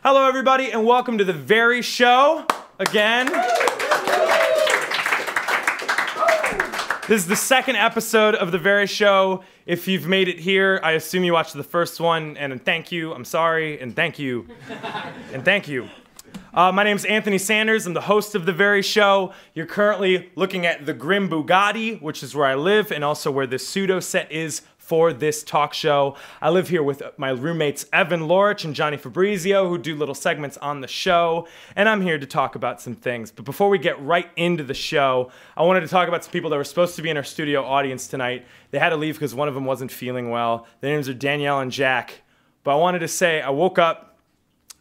Hello, everybody, and welcome to The Very Show again. This is the second episode of The Very Show. If you've made it here, I assume you watched the first one, and thank you. I'm sorry, and thank you. And thank you. My name's Anthony Sanders. I'm the host of The Very Show. You're currently looking at the Grim Bugatti, which is where I live, and also where the pseudo set is for this talk show. I live here with my roommates Evan Lorich and Johnny Fabrizio, who do little segments on the show, and I'm here to talk about some things. But before we get right into the show, I wanted to talk about some people that were supposed to be in our studio audience tonight. They had to leave because one of them wasn't feeling well. Their names are Danielle and Jack. But I wanted to say I woke up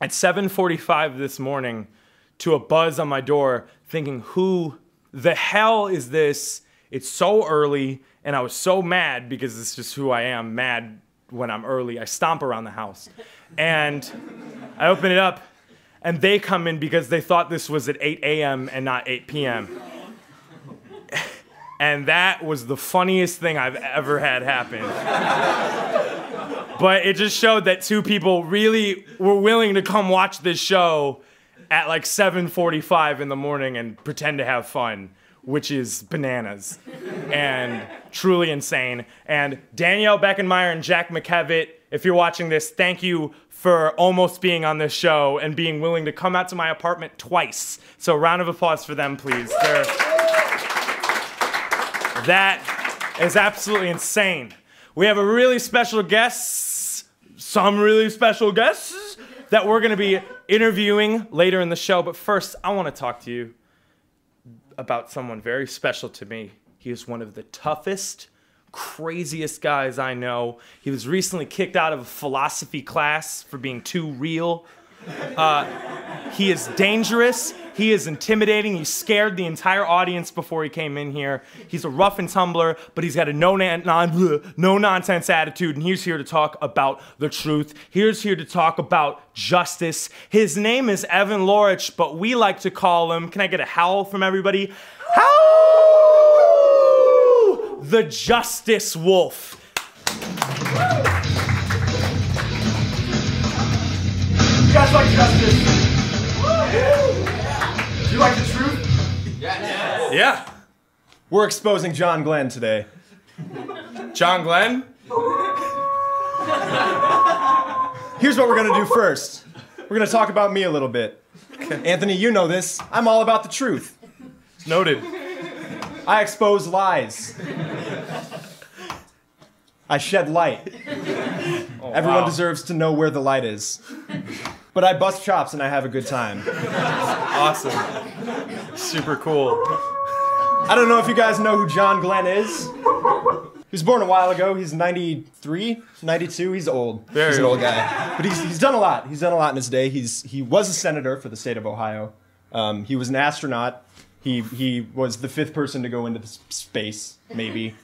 at 7:45 this morning to a buzz on my door thinking, who the hell is this? It's so early, and I was so mad because it's just who I am, mad when I'm early. I stomp around the house. And I open it up, and they come in because they thought this was at 8 a.m. and not 8 p.m. And that was the funniest thing I've ever had happen. But it just showed that two people really were willing to come watch this show at like 7:45 in the morning and pretend to have fun, which is bananas and truly insane. And Danielle Beckenmeyer and Jack McKevitt, if you're watching this, thank you for almost being on this show and being willing to come out to my apartment twice. So a round of applause for them, please. That is absolutely insane. We have a really special guest, some really special guests that we're going to be interviewing later in the show. But first, I want to talk to you about someone very special to me. He is one of the toughest, craziest guys I know. He was recently kicked out of a philosophy class for being too real. He is dangerous. He is intimidating. He scared the entire audience before he came in here. He's a rough and tumbler, but he's got a no-nonsense attitude, and he's here to talk about the truth. He's here to talk about justice. His name is Evan Lorich, but we like to call him, can I get a howl from everybody? Howl! The Justice Wolf. You guys like justice? You like the truth? Yes. Yeah. We're exposing John Glenn today. John Glenn? Here's what we're gonna do first. We're gonna talk about me a little bit. Anthony, you know this. I'm all about the truth. Noted. I expose lies. I shed light. Everyone deserves to know where the light is. But I bust chops and I have a good time. Awesome. Super cool. I don't know if you guys know who John Glenn is. He was born a while ago. He's 93, 92. He's old. He's an old guy. But he's done a lot. He's done a lot in his day. He was a senator for the state of Ohio. He was an astronaut. He was the 5th person to go into space, maybe.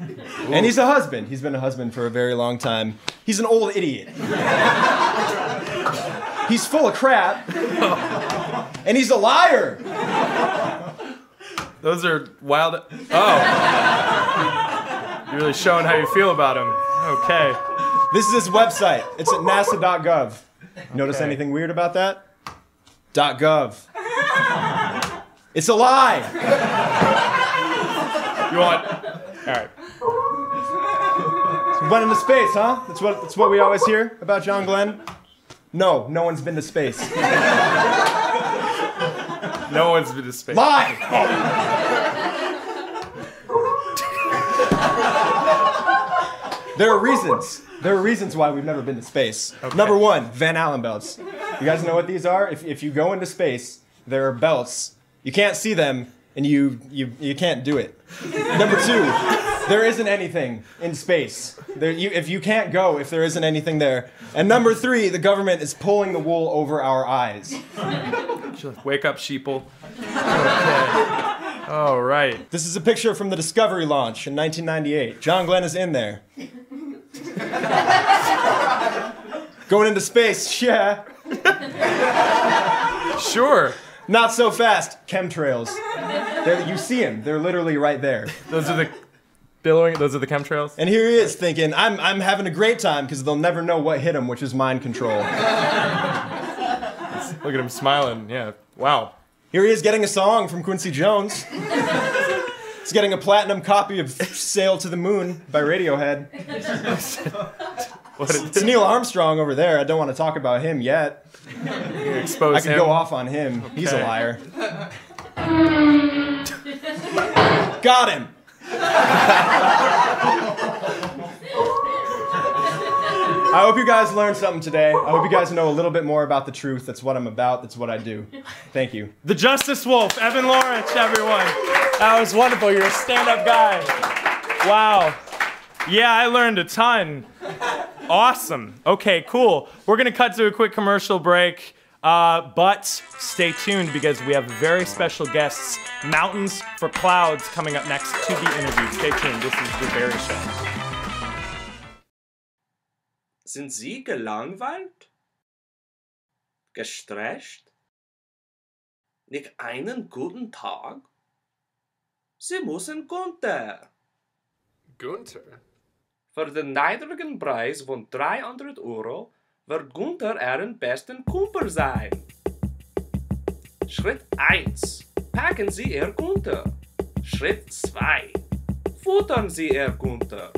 Ooh. And he's a husband. He's been a husband for a very long time. He's an old idiot. He's full of crap. And he's a liar. Those are wild. Oh. You're really showing how you feel about him. Okay. This is his website. It's at nasa.gov. Notice anything weird about that? .gov. It's a lie. You want... All right. So went into space, huh? That's what we always hear about John Glenn. No one's been to space. No one's been to space. Lie! There are reasons. There are reasons why we've never been to space. Okay. Number 1, Van Allen belts. You guys know what these are? If you go into space, there are belts. You can't see them, and you can't do it. Number 2, there isn't anything in space. If you can't go, if there isn't anything there. And number 3, the government is pulling the wool over our eyes. Wake up, sheeple. Okay. All right. This is a picture from the Discovery launch in 1998. John Glenn is in there. Going into space, yeah. Sure. Not so fast. Chemtrails. You see them. They're literally right there. Those are the billowing. Those are the chemtrails. And here he is thinking, I'm having a great time because they'll never know what hit him, which is mind control. Look at him smiling. Yeah. Wow. Here he is getting a song from Quincy Jones. He's getting a platinum copy of Sail to the Moon by Radiohead. It's Neil Armstrong over there. I don't want to talk about him yet. Expose I could go off on him. Okay. He's a liar. Got him. I hope you guys learned something today. I hope you guys know a little bit more about the truth. That's what I'm about. That's what I do. Thank you. The Justice Wolf, Evan Lawrence, everyone. That was wonderful. You're a stand-up guy. Wow. Yeah, I learned a ton. Awesome. Okay, cool. We're going to cut to a quick commercial break, but stay tuned because we have very special guests, Mountains for Clouds, coming up next to be interviewed. Stay tuned. This is The Barry Show. Sind Sie gelangweilt? Gestresst? Nicht einen guten Tag? Sie müssen Gunter. Gunter? Für den niedrigen Preis von 300 € wird Gunter Ihren besten Kumpel sein. Schritt 1. Packen Sie Ihr Gunter. Schritt 2. Futtern Sie Ihr Gunter.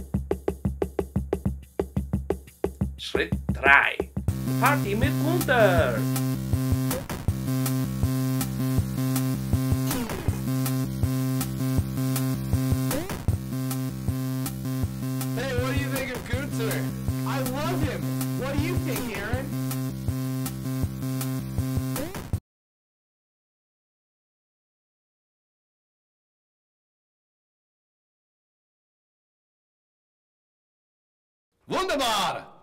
Schritt 3. Party mit Gunter. Hey, what do you think of Gunter? I love him. What do you think, Aaron? Wunderbar!